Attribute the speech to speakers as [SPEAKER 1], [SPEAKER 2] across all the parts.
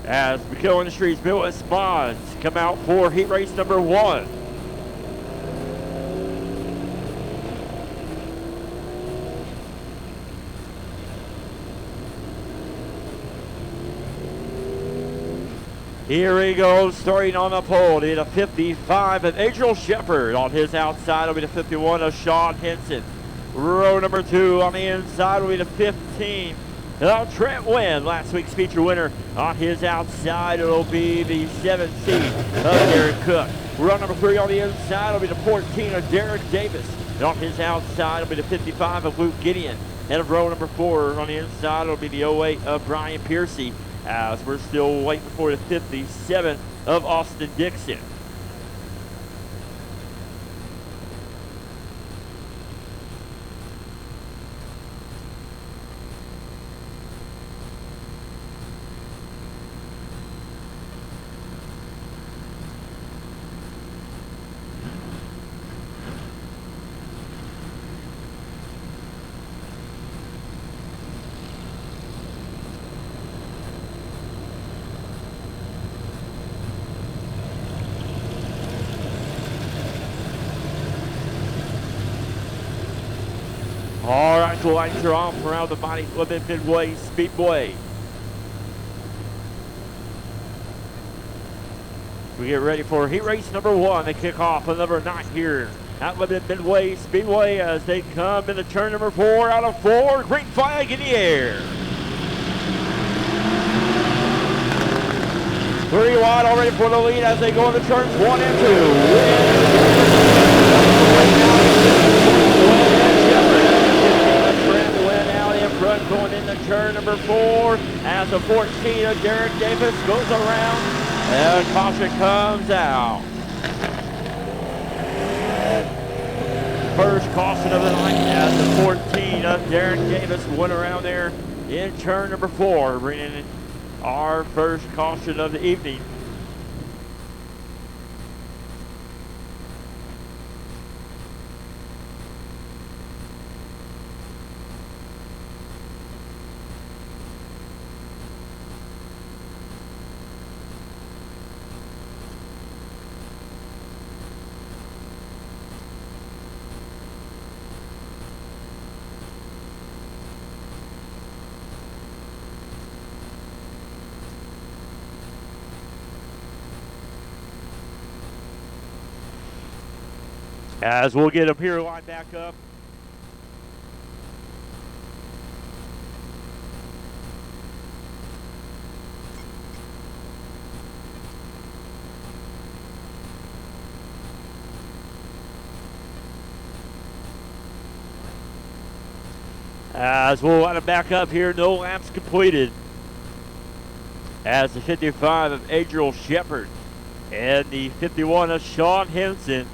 [SPEAKER 1] As McKill Industries Midway Speedway come out for heat race number 1. Here he goes, starting on the pole. To the 55 of Adriel Shepard. On his outside will be the 51 of Sean Henson. Row number 2 on the inside will be the 15 of Trent Wynn, last week's feature winner. On his outside it'll be the 17 of Derek Cook. Row number 3 on the inside will be the 14 of Derek Davis. And on his outside will be the 55 of Luke Gideon. And of row number 4 on the inside will be the 08 of Brian Piercy, as we're still waiting for the 57 of Austin Dixon. All right, the lights are off around the Lebanon Midway Speedway. We get ready for heat race number 1. They kick off on number 9 here at Lebanon Midway Speedway as they come into turn number 4 out of 4. Green flag in the air. 3 wide already for the lead as they go into turns 1 and 2. Going into turn number 4 as the 14 of Derek Davis goes around and caution comes out. First caution of the night as the 14 of Derek Davis went around there in turn number 4, bringing in our first caution of the evening. As we'll get him here, line back up. As we'll line him back up here, no laps completed. As the 55 of Adriel Shepard and the 51 of Sean Henson.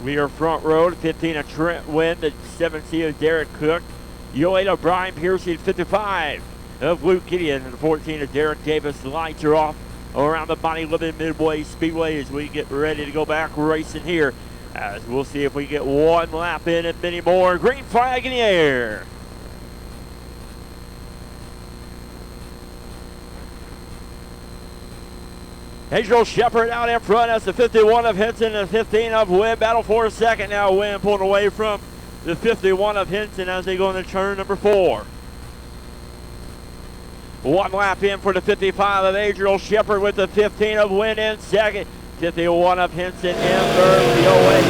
[SPEAKER 1] We are front row, 15 of Trent Wynn, the 17 of Derek Cook, the 08 of Brian Piercy, 55 of Luke Gideon, and the 14 of Derek Davis. The lights are off around the Lebanon Midway Speedway as we get ready to go back racing here. As we'll see if we get one lap in and many more. Green flag in the air. Adriel Shepard out in front as the 51 of Henson and the 15 of Wynn. Battle for a second now. Wynn pulling away from the 51 of Henson as they go into turn number 4. One lap in for the 55 of Adriel Shepard with the 15 of Wynn in second. 51 of Henson in third with the 08.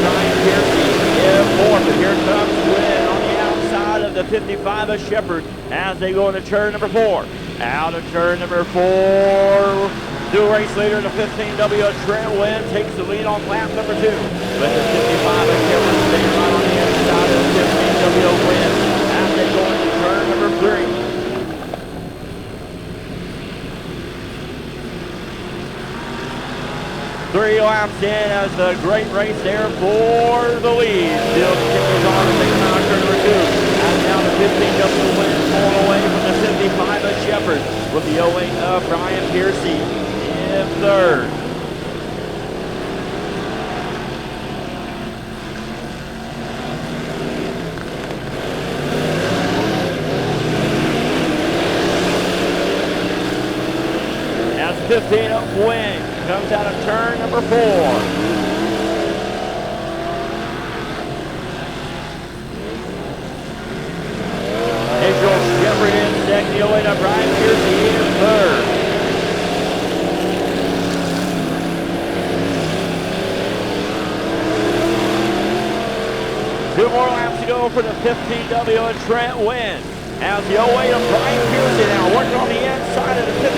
[SPEAKER 1] Brian Piercy in fourth. And here comes Wynn on the outside of the 55 of Shepard as they go into turn number 4. Out of turn number 4. New race leader, the 15W of Trent Wynn takes the lead on lap number 2. With the 55 of Shepard staying right on the inside of the 15W of Wynn as they go into turn number 3. Three laps in as the great race there for the lead. Still continues on to take out turn number 2. And now the 15W Wynn pulling away from the 55 of Shepard with the 08 of Brian Piercy in third. 15 of Wing comes out of turn number 4. Angel Shepherd in second. The away to Brian Piercy in third. Two more laps to go for the 15W and Trent Wynn. As the away to Brian Piercy now working on the inside of the 55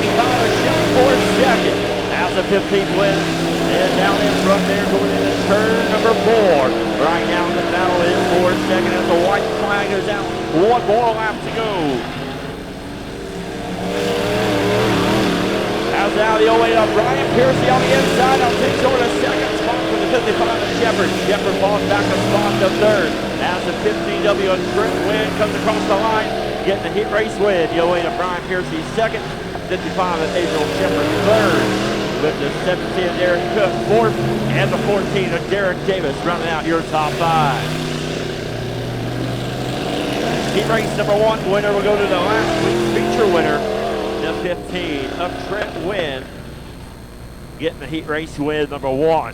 [SPEAKER 1] shot for second. As the 15th win is down in front there going into turn number 4. Right now the battle is for second as the white flag is out. One more lap to go. As now the away to Brian Piercy on the inside. Now takes over the second spot for the 55 of Shepherd. Shepherd falls back a spot to third. As the 15W and Trent Wynn comes across the line, getting the heat race win. The away to Brian Piercy second. 55 of Angel Shepherd third. With the 17 of Derek Cook fourth. And the 14 of Derek Davis rounding out your top 5. Heat race number 1 winner will go to the last week's feature winner. The 15 of Trent Wynn getting the heat race win number 1.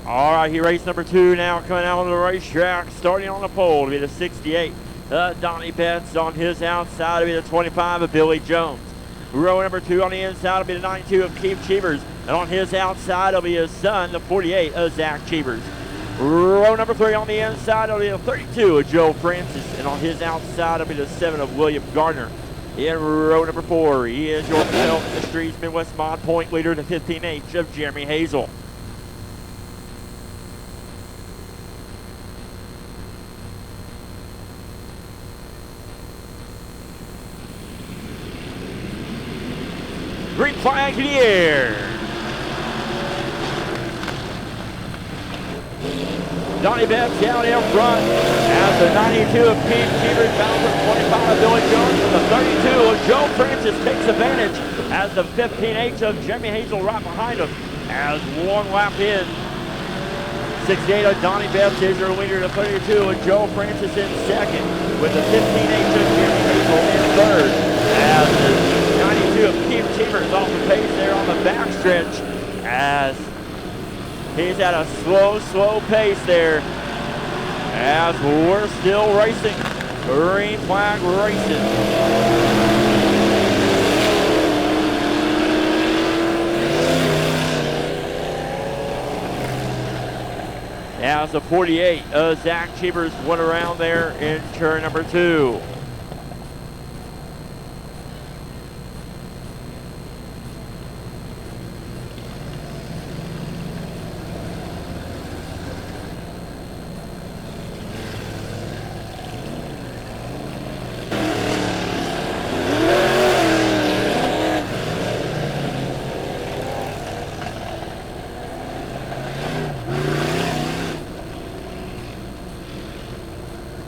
[SPEAKER 1] All right, heat race number 2 now coming out on the racetrack, starting on the pole to be the 68. Donnie Betts on his outside to be the 25 of Billy Jones. Row number 2 on the inside will be the 92 of Keith Cheevers. And on his outside will be his son, the 48 of Zach Cheevers. Row number 3 on the inside will be the 32 of Joe Francis. And on his outside will be the 7 of William Gardner. In row number 4, he is your Film Industries Midwest Mod Point leader, the 15H of Jeremy Hazel. Green flag in the air. Donnie Betts down in front as the 92 of Keith Cheevers bound for 25 of Billy Jones, and the 32 of Joe Francis takes advantage as the 15H of Jeremy Hazel right behind him as one lap in. 68 of Donnie Betts is your leader, the 32 of Joe Francis in second, with the 15H of Jeremy Hazel in third as the 92 of Keith Cheevers off the pace there on the backstretch as he's at a slow pace there as we're still racing. Green flag racing. As the 48 of Zach Cheevers went around there in turn number 2.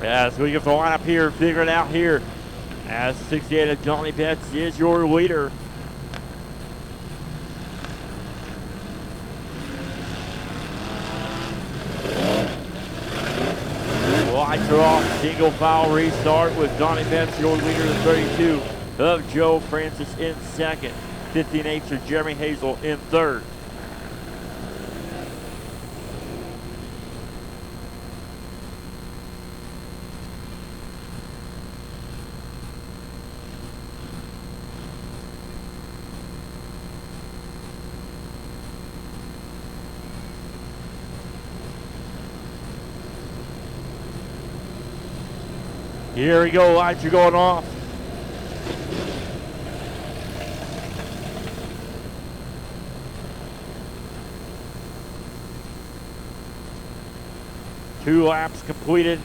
[SPEAKER 1] As we get the lineup here, figure it out here. As 68 of Donnie Betts is your leader. Lights are off, single file restart with Donnie Betts, your leader, the 32 of Joe Francis in second. 15H of Jeremy Hazel in third. Here we go, lights are going off. Two laps completed.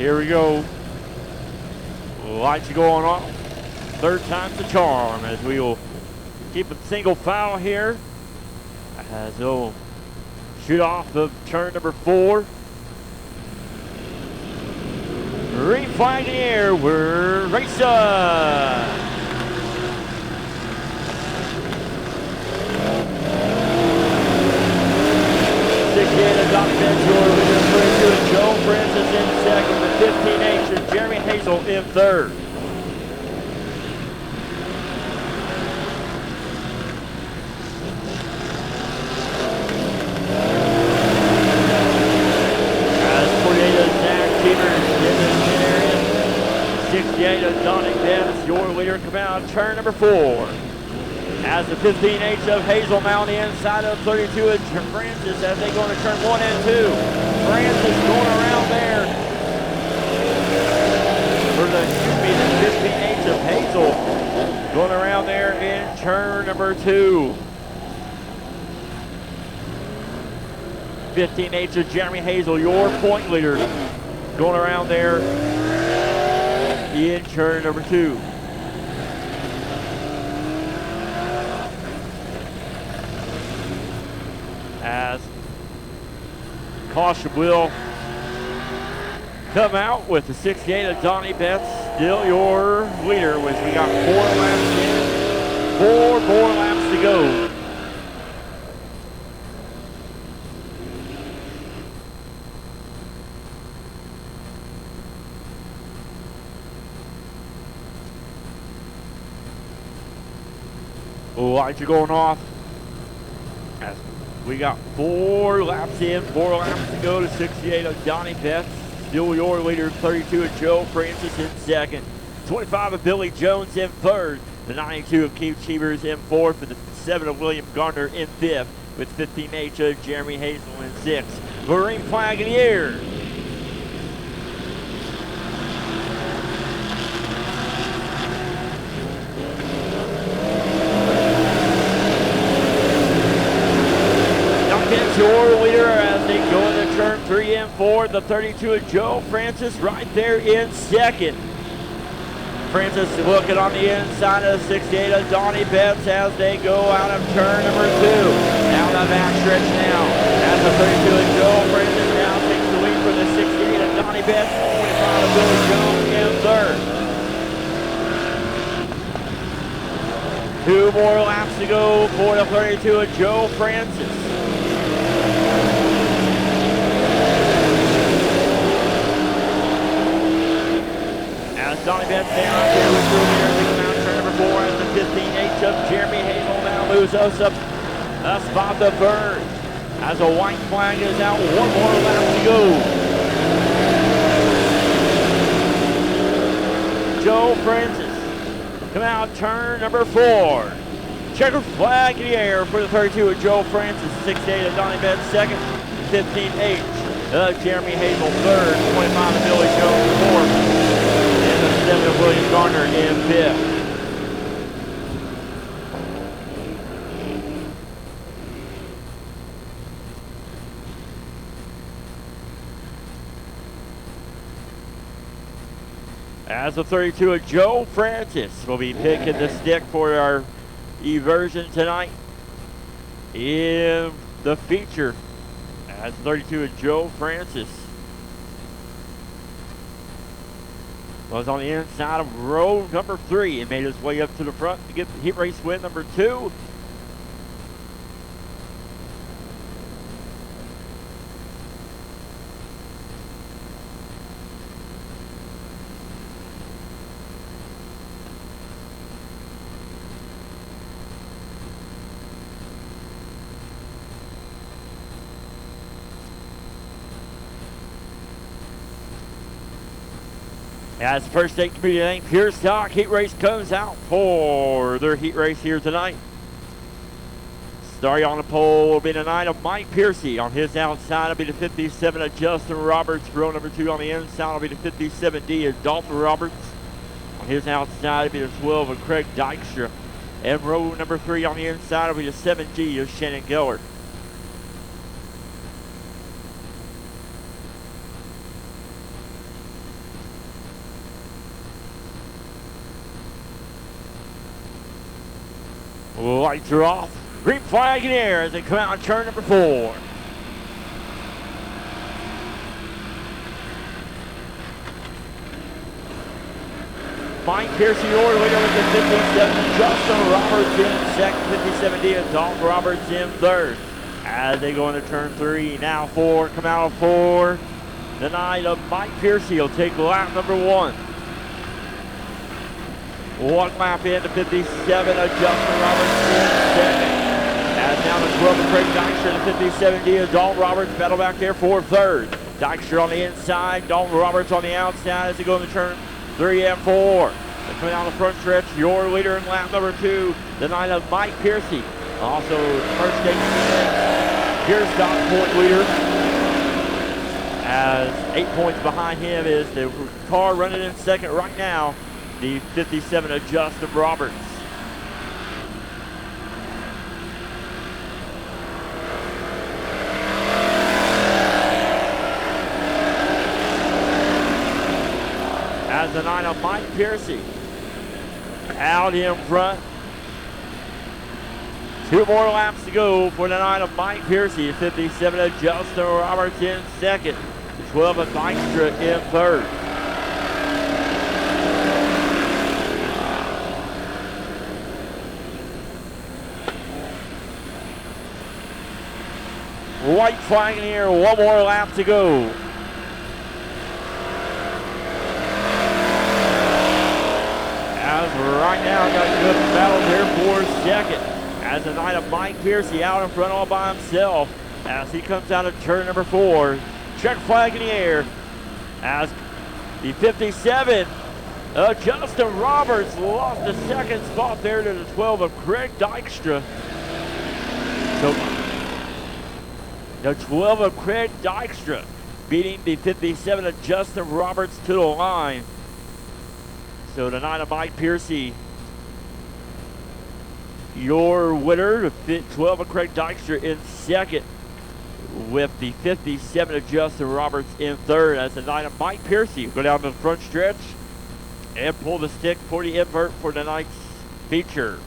[SPEAKER 1] Here we go. Lights are going off. Third time's the charm as we will keep it single file here. As they'll shoot off of turn number 4. Green flag in the air. We're racing. Donnie Benjor with his breakthrough, and Joe Francis in second, the 15H, and Jeremy Hazel in third. As 48 of Zach Keeper in the area. 68 of Donnie Benz, your leader, come out turn number 4. As the 15H of Hazel now on the inside of 32 of Francis as they go into turn 1 and 2. Francis going around there for the 15H of Hazel going around there in turn number 2. 15H of Jeremy Hazel, your point leader, going around there in turn number 2. As caution will come out with the 68 of Donnie Betts, still your leader as we got 4 laps in, 4 more laps to go. Lights are going off. As we got 4 laps in, 4 laps to go to 68 of Donnie Betts. Still your leader, 32 of Joe Francis in second. 25 of Billy Jones in third. The 92 of Keith Cheevers in fourth. And the 7 of William Gardner in fifth. With 15H of Jeremy Hazel in sixth. Green flag in the air. Your leader as they go into turn 3 and 4. The 32 of Joe Francis right there in second. Francis looking on the inside of the 68 of Donnie Betts as they go out of turn number 2. Out of backstretch now. As the 32 of Joe Francis now takes the lead for the 68 of Donnie Betts. 25 of Billy Jones in third. 2 more laps to go for the 32 of Joe Francis. Donnie Betts down out there with Drew Lear taking out turn number 4 as the 15H of Jeremy Hazel now moves us up a spot to third. As a white flag is out, 1 more lap to go. Joe Francis come out turn number 4. Checkered flag in the air for the 32 of Joe Francis, 68 of Donnie Betts second, 15H of Jeremy Hazel third, 25 of Billy Jones fourth. 7 of William Gardner in fifth. As the 32 of Joe Francis will be picking the stick for our eversion tonight in the feature. As 32 of Joe Francis was on the inside of row number 3 and made his way up to the front to get the heat race win number 2. As the first state committee named Pure Stock heat race comes out for their heat race here tonight. Starting on the pole will be the 9 of Mike Piercy. On his outside will be the 57 of Justin Roberts. Row number 2 on the inside will be the 57D of Dalton Roberts. On his outside will be the 12 of Craig Dykstra. And row number 3 on the inside will be the 7G of Shannon Geller. Lights are off. Green flag in the air as they come out on turn number 4. Mike Piercy, your leader with the 57. Justin Roberts in second. 57D and Dalton Roberts in third. As they go into turn 3, now 4, come out of 4. The night of Mike Piercy will take lap number 1. 1 lap in to 57 of Justin Roberts in second. As now the 12 of Craig Dykstra, the 57D of Dalton Roberts battle back there for third. Dykstra on the inside, Dalton Roberts on the outside as they go into turn 3 and 4. They're coming down the front stretch. Your leader in lap number 2, the night of Mike Piercy. Also, first stage Pierce Dot point leader. As 8 points behind him is the car running in second right now, the 57 of Justin Roberts. As the 9 of Mike Piercy out in front. 2 more laps to go for the 9 of Mike Piercy. 57 of Justin Roberts in second. 12 of Dykstra in third. White flag in the air, 1 more lap to go. As right now, got a good battle here for second. As the 9 of Mike Piercy out in front all by himself. As he comes out of turn number 4. Check flag in the air. As the 57 of Justin Roberts lost the second spot there to the 12 of Craig Dykstra. So the 12 of Craig Dykstra beating the 57 of Justin Roberts to the line. So the 9 of Mike Piercy, your winner, the 12 of Craig Dykstra in second, with the 57 of Justin Roberts in third. As the 9 of Mike Piercy go down the front stretch and pull the stick for the invert for tonight's feature.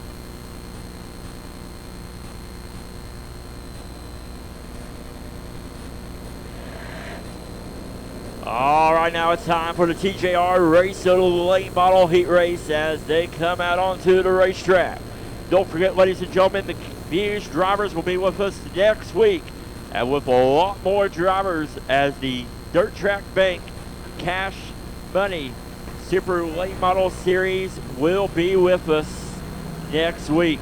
[SPEAKER 1] All right, now it's time for the TJR race, so the late model heat race as they come out onto the racetrack. Don't forget, ladies and gentlemen, the Views drivers will be with us next week, and with a lot more drivers as the Dirt Track Bank Cash Money Super Late Model Series will be with us next week.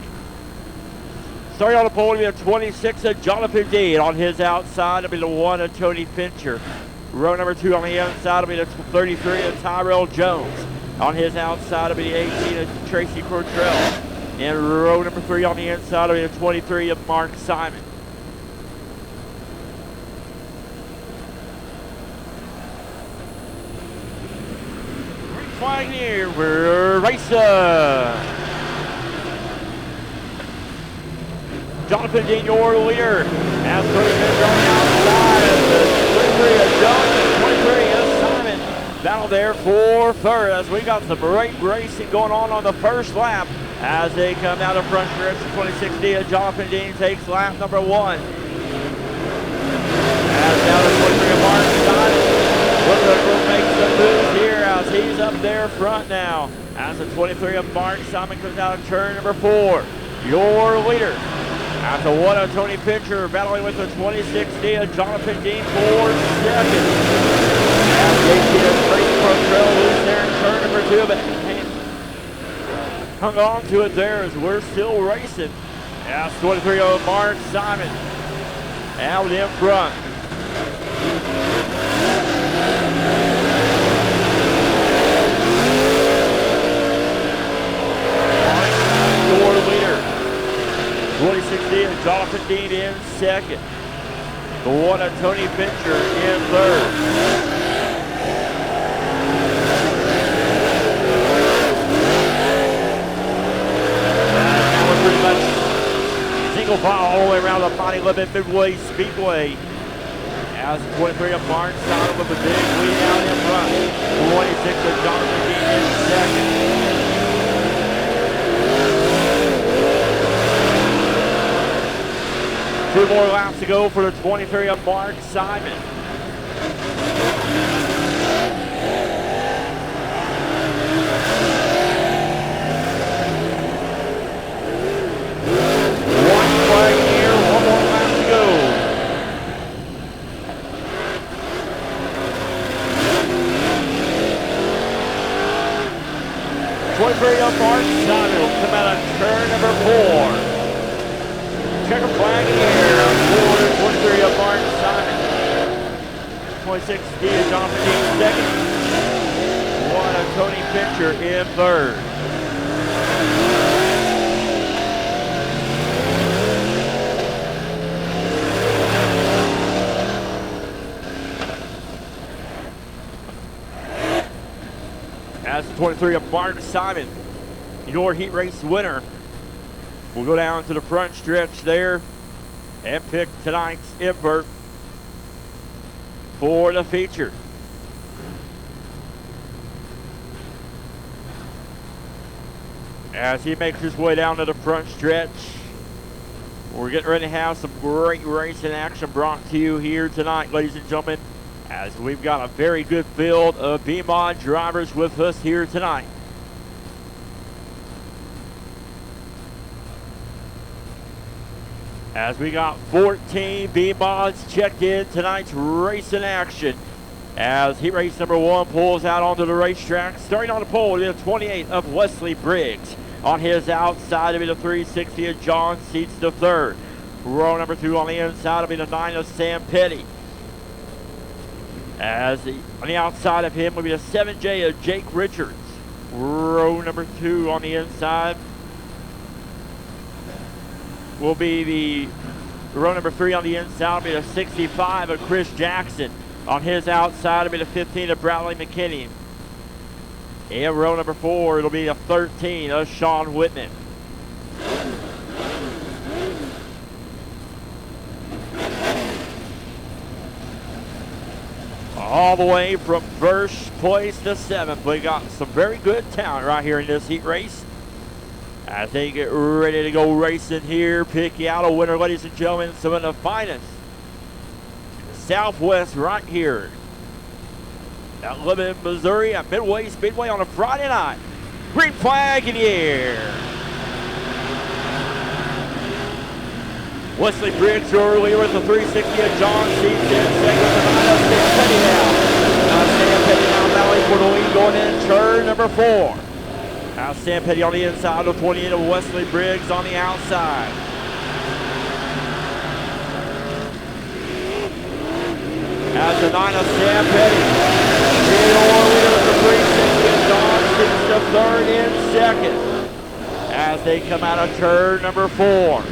[SPEAKER 1] Starting on the pole, we have 26 of Jonathan Dean. On his outside, it'll be the 1 of Tony Fincher. Row number 2 on the inside will be the 33 of Tyrell Jones. On his outside will be the 18 of Tracy Cortrell. And row number 3 on the inside will be the 23 of Mark Simon. Green flag here, we're racing. Jonathan Dean, your leader, as Tony Fincher on the outside of the 23 of Jones and 23 of Simon. Battle there for third as we got some great racing going on the first lap as they come down the front stretch. 26D of Jonathan Dean takes lap number 1. As now the 23 of Mark Simon will make some moves here as he's up there front now. As the 23 of Mark Simon comes out of turn number 4. Your leader. After 1 of Tony Fincher battling with the 26D of Jonathan Dean for second. As they see a Tracy Cortrell loose there in turn number 2, but hung on to it there as we're still racing. As 23 of Mark Simon out in front. Your leader. 26D of Jonathan Dean in second. The 1 of Tony Fincher in third. And now we're pretty much single file all the way around the Lebanon Midway Speedway. As 23 of Mark Simon with a big lead out in front. 26 of Jonathan Dean in second. 2 more laps to go for the 23 of Mark Simon. One flag here, 1 more lap to go. Of Mark Simon will come out of turn number 4. Checker flag in the air for the 23 of Mark Simon. 26 Steve Johnson in second. 1 of Tony Fincher in third. As the 23 of Mark Simon, your heat race winner, will go down to the front stretch there and pick tonight's invert for the feature. As he makes his way down to the front stretch, we're getting ready to have some great racing action brought to you here tonight, ladies and gentlemen, as we've got a very good field of B-Mod drivers with us here tonight. As we got 14 B-Mods checked in tonight's racing action. As heat race number 1 pulls out onto the racetrack, starting on the pole, the 28 of Wesley Briggs. On his outside, it'll be the 360 of John Seats the third. Row number 2 on the inside, it'll be the 9 of Sam Petty. On the outside of him will be the 7J of Jake Richards. Row number 2 on the inside will be the row number 3 on the inside will be the 65 of Chris Jackson. On his outside will be the 15 of Bradley McKinney. And row number 4, it'll be the 13 of Sean Whitman. All the way from first place to 7th, we got some very good talent right here in this heat race. As they get ready to go racing here, pick you out a winner, ladies and gentlemen, some of the finest in the Southwest right here at Lebanon, Missouri at Midway Speedway on a Friday night. Green flag in the air. Wesley Briggs earlier with the 360 of John Seats in second to 9 of Sam Petty now. Sam Petty now battling for the lead going in turn number 4. Now Sam Petty on the inside of 28 of Wesley Briggs on the outside. As the 9 of Sam Petty. Leader with the 360 of John Seats the third in second. As they come out of turn number 4.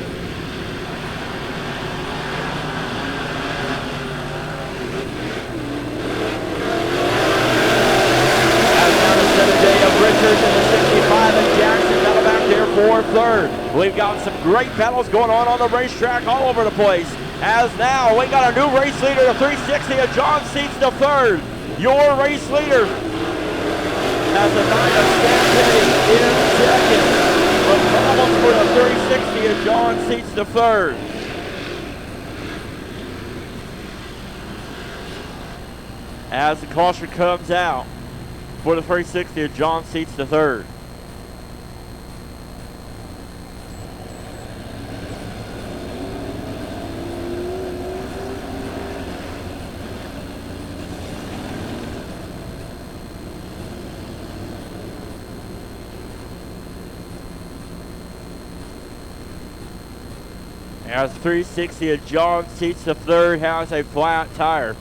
[SPEAKER 1] Richards and the 65 and Jackson battle back there for third. We've got some great battles going on the racetrack all over the place. As now we got a new race leader, the 360 of John Seats the third. Your race leader as the 9 of Sam Petty in second. But problems for the 360 of John Seats the third. As the caution comes out for the 360 of John Seats the third. As 360 of John Seats the third has a flat tire.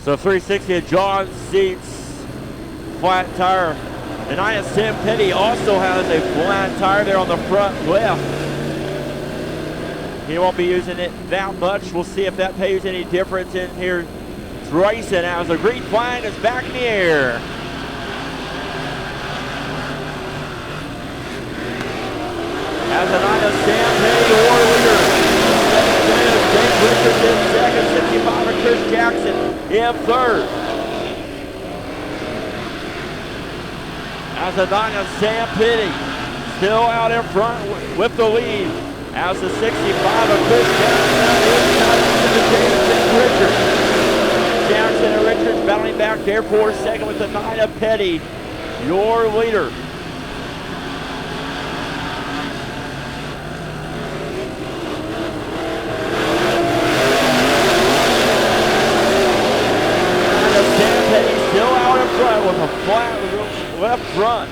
[SPEAKER 1] So 360 of John Seats, flat tire And Sam Petty also has a flat tire there on the front left. He won't be using it that much. We'll see if that pays any difference in here. It's racing as the green flag is back in the air. As Sam Petty, your leader. James Richards in second, 65 and Chris Jackson in third. As Sam Petty still out in front with the lead. As the 65 of Chris Jackson and Richards battling back there for second with the 9 of Petty, your leader. Sam Petty still out in front with a flat left front.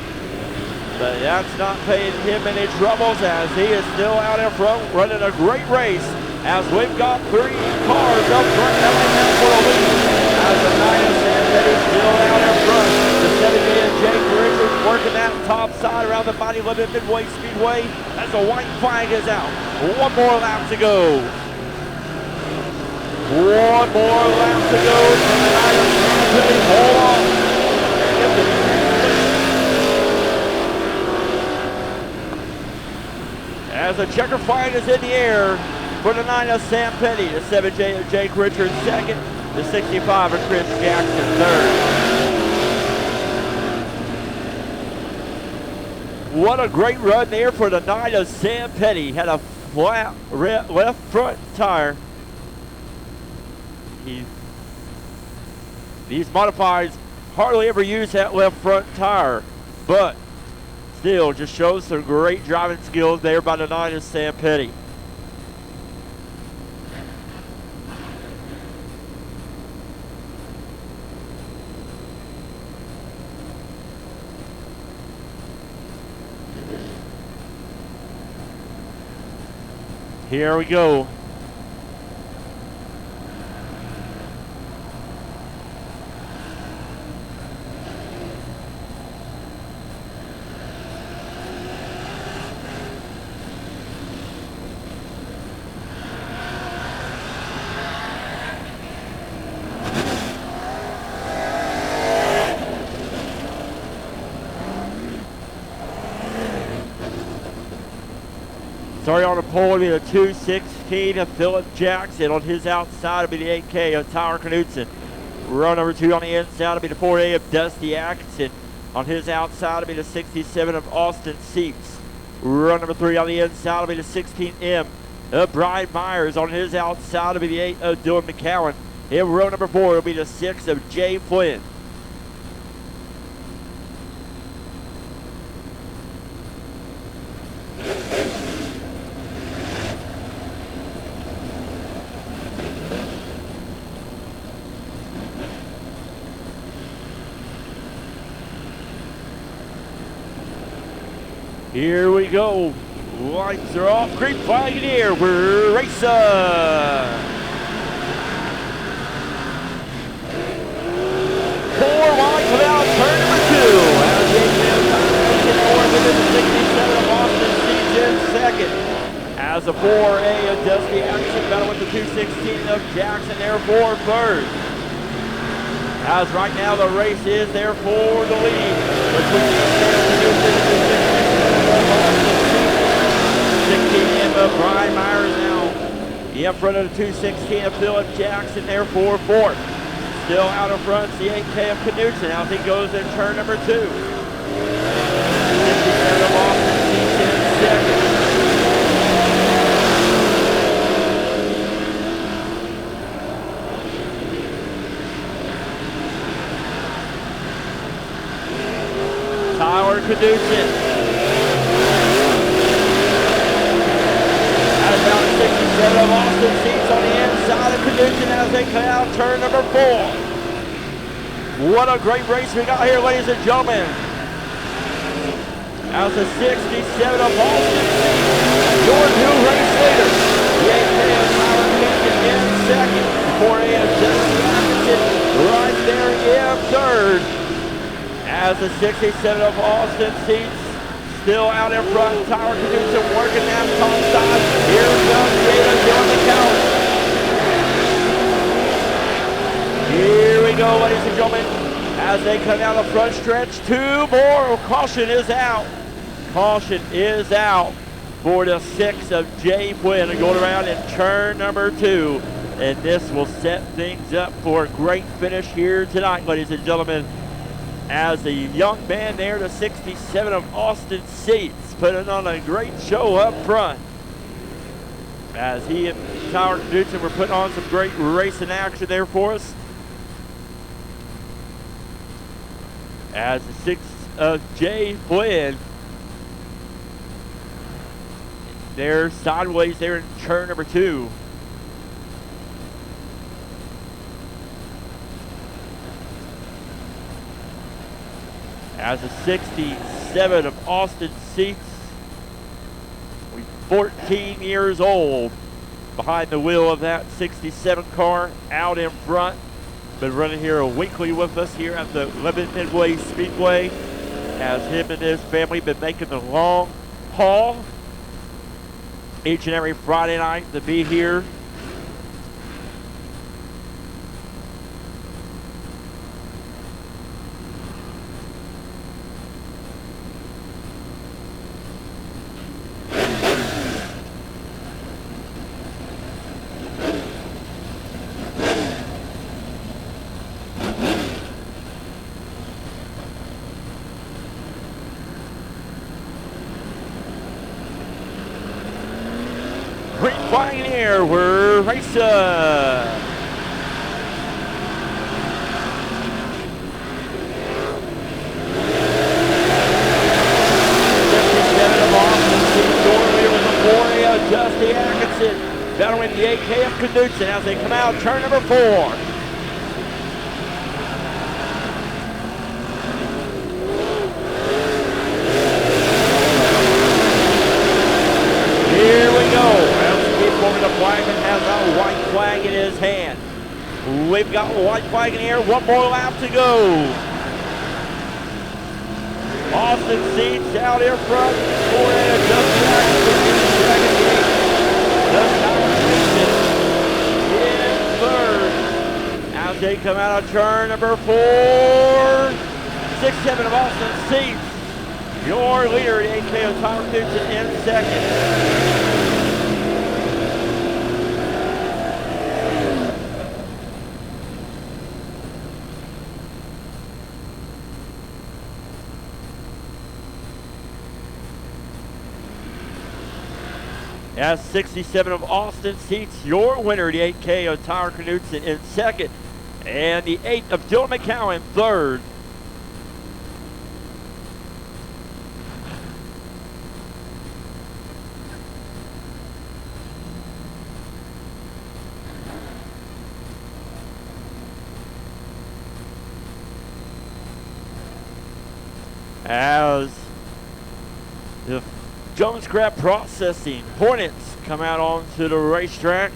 [SPEAKER 1] But that's not paying him any troubles as he is still out in front running a great race as we've got 3 cars up front coming for a lead. As the 9 of Sam Petty still out in front. The 78 of Jake Richards working that top side around the Lebanon Midway Speedway as the white flag is out. 1 more lap to go. 1 more lap to go from the 9 of Sam Petty. Hold on. As the checker flag is in the air for the 9 of Sam Petty, the 7J of Jake Richards second, the 65 of Chris Jackson third. What a great run there for the 9 of Sam Petty. Had a flat left front tire. These modifieds hardly ever use that left front tire, but still just shows some great driving skills there by the 9 of Sam Petty. Here we go. Starting on the pole will be the 216 of Philip Jackson. On his outside will be the 8K of Tyler Knudsen. Row number 2 on the inside will be the 4A of Dusty Atkinson. On his outside will be the 67 of Austin Seeps. Row number 3 on the inside will be the 16M of Brian Myers. On his outside will be the 8 of Dylan McCowan. In row number 4 will be the 6 of Jay Flynn. Here we go. Lights are off. Green flag in the air. We're racing. 4 wide without turn number 2. As the 67 of Austin Seeds in second. As the 4A of Dusty Atkinson battle with the 216 of Jackson there for third. As right now the race is there for the lead between the 16 of Brian Myers now in front of the 216 of Philip Jackson there for fourth. Still out in front, the 8K of Knudsen as he goes in turn number 2. 67 of Austin Seeds in second. Tyler Knudsen. Out of bound 67 of Austin Seeds on the inside of Knudsen as they come out turn number 4. What a great race we got here, ladies and gentlemen. As the 67 of Austin Seeds, your new race leader. The 8K of Tyler Knudsen in second. The 4A of Justin Atkinson right there in third. As the 67 of Austin seats still out in front. Tyler Knudsen working that top side. Here comes Jada doing the count. Here we go, ladies and gentlemen. As they come down the front stretch, 2 more. Caution is out. Caution is out for the 6 of Jay Quinn, going around in turn number 2. And this will set things up for a great finish here tonight, ladies and gentlemen. As the young man there, the 67 of Austin seats, putting on a great show up front. As he and Tyler Knudsen were putting on some great racing action there for us. As the 6 of Jay Flynn, they're sideways there in turn number 2. As the 67 of Austin seats, 14 years old, behind the wheel of that 67 car, out in front. Been running here weekly with us here at the Lebanon Midway Speedway, as him and his family been making the long haul each and every Friday night to be here. Green flag in the air, we're racing. 57 of Austin seats doorway with the 4A of Dusty Atkinson, battling the 8K of Knudsen as they come out turn number 4. Here we go. The flagman has a white flag in his hand. We've got a white flag in the air. 1 more lap to go. Austin seats out in front. 4A of Dusty Atkinson in second gate. In third. As they come out of turn number 4. 6-7 of Austin seats. Your leader, the 8K of Tyler Knudsen, in second. As 67 of Austin seats your winner, the 8K of Tyler Knudsen, in second, and the 8 of Dylan McCowan, third. As the Jones Scrap Processing Hornets come out onto the racetrack.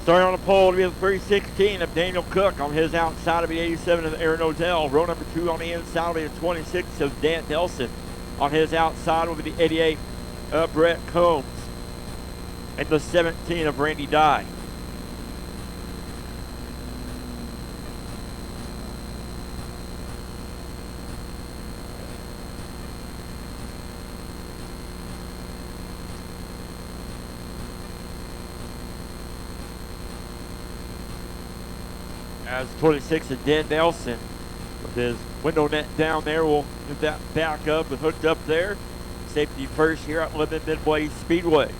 [SPEAKER 1] Starting on the pole to be the 316 of Daniel Cook. On his outside will be 87 of Aaron Odell. Row number 2 on the inside will be the 26 of Dan Nelson. On his outside will be the 88 of Brett Combs. And the 17 of Randy Dye. As 26 of Dan Nelson with his window net down there, will get that back up and hooked up there. Safety first here at Lebanon Midway Speedway.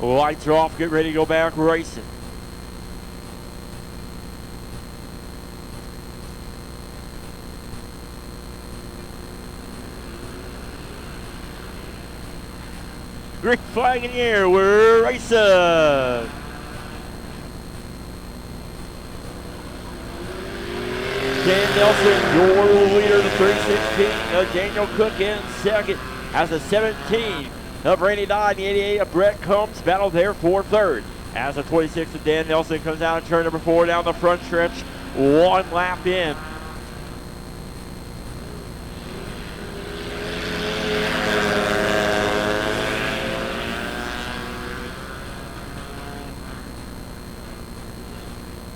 [SPEAKER 1] Lights are off, get ready to go back racing. Green flag in the air. We're racing. Dan Nelson, your leader, the 316 of Daniel Cook in second. As the 17 of Randy Dye and the 88 of Brett Combs battle there for third. As the 26 of Dan Nelson comes out of turn number 4 down the front stretch, 1 lap in.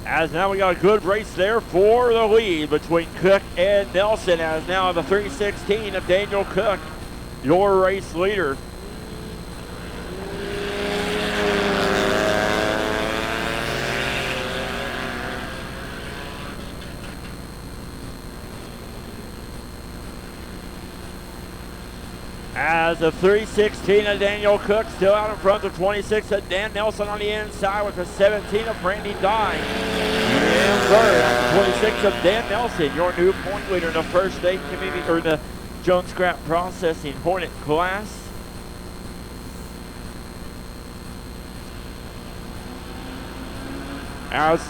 [SPEAKER 1] As now we got a good race there for the lead between Cook and Nelson, as now the 316 of Daniel Cook, your race leader. As the 316 of Daniel Cook still out in front, the 26 of Dan Nelson on the inside with the 17 of Randy Dye. In third, the 26 of Dan Nelson, your new point leader in the first state community, or the Jones Scrap Processing Hornet class. As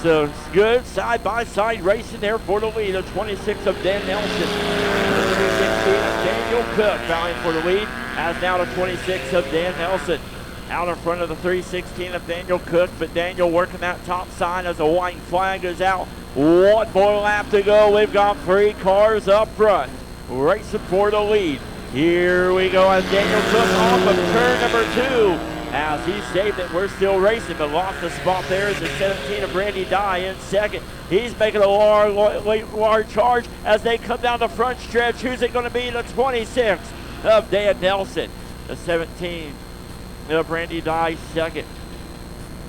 [SPEAKER 1] good side-by-side racing there for the lead, the 26 of Dan Nelson. The 316 of Daniel Cook vying for the lead, as now the 26 of Dan Nelson. Out in front of the 316 of Daniel Cook, but Daniel working that top side as the white flag is out. 1 more lap to go. We've got 3 cars up front, racing for the lead. Here we go as Daniel Cook off of turn number 2. As he saved it, we're still racing, but lost the spot there is the 17 of Randy Dye in second. He's making a large charge as they come down the front stretch. Who's it going to be? The 26 of Dan Nelson. The 17 of Randy Dye second,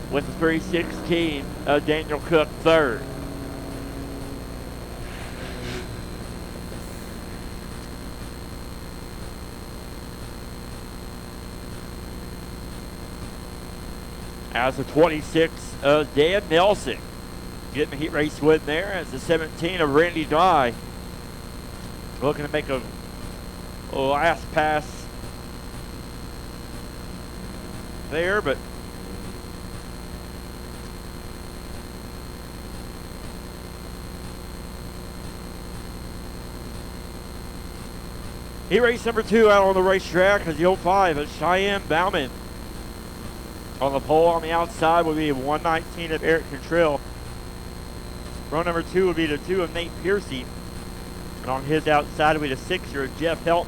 [SPEAKER 1] with the 316 of Daniel Cook third. As the 26 of Dan Nelson getting a heat race win there, as the 17 of Randy Dye looking to make a last pass there, but heat race number 2 out on the racetrack as the 05 of Cheyenne Bauman. On the pole on the outside would be 119 of Eric Cantrell. Row number 2 would be the 2 of Nate Piercy. And on his outside would be the 6er of Jeff Helton.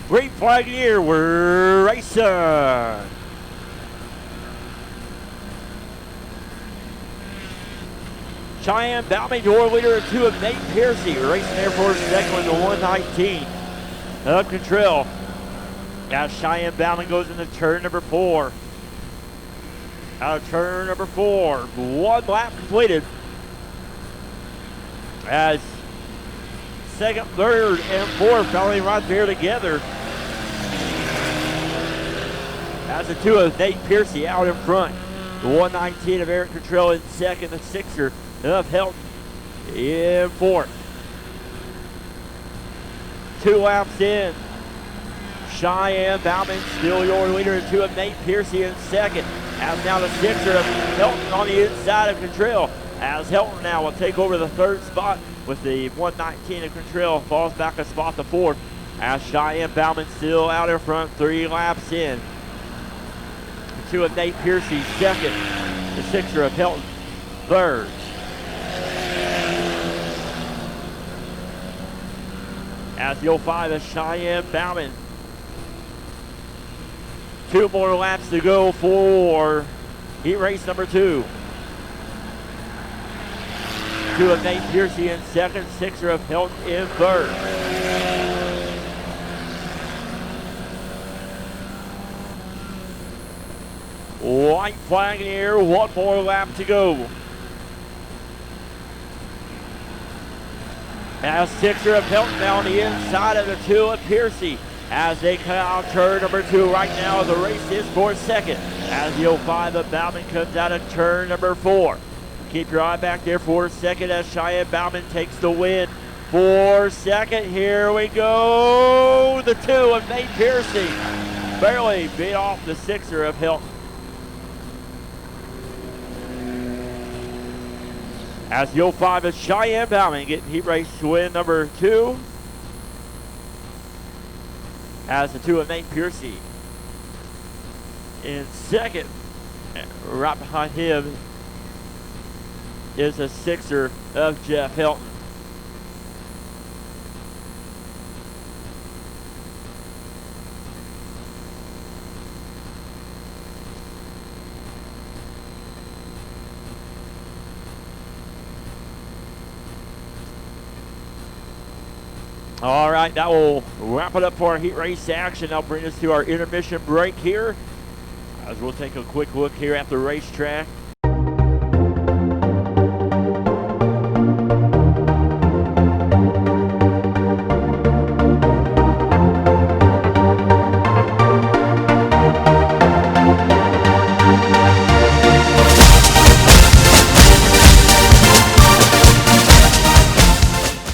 [SPEAKER 1] Great flag in the air, we're racing. Cheyenne Bauman, your leader, 2 of Nate Piercy, racing there for second with the 119 of Cantrell. As Cheyenne Bauman goes into turn number 4. Out of turn number 4, 1 lap completed. As second, third, and fourth following right there together. As the 2 of Nate Piercy out in front. The 119 of Eric Cantrell in second. The 6er of Helton in fourth. 2 laps in. Cheyenne Bauman still your leader. The 2 of Nate Piercy in second. As now the 6er of Helton on the inside of Cantrell. As Helton now will take over the 3rd spot with the 119 of Cantrell, falls back a spot to 4th. As Cheyenne Bauman still out in front, 3 laps in. The 2 of Nate Piercy second, the 6er of Helton third. As the 05 of Cheyenne Bauman. 2 more laps to go for heat race number 2. 2 of Nate Piercy in second, 6er of Helton in third. White flag in the air, 1 more lap to go. As sixer of Hilton now on the inside of the 2 of Piercy. As they come out turn number 2 right now, the race is for second. As the 05 of Bauman comes out of turn number 4. Keep your eye back there for second as Cheyenne Bauman takes the win. For second, here we go. The 2 of Nate Piercy barely beat off the sixer of Hilton. As the 05 of Cheyenne Bauman getting heat race win number 2. As the 2 of Nate Piercy in second. Right behind him is a sixer of Jeff Hilton. All right, that will wrap it up for our heat race action. That'll bring us to our intermission break here, as we'll take a quick look here at the racetrack.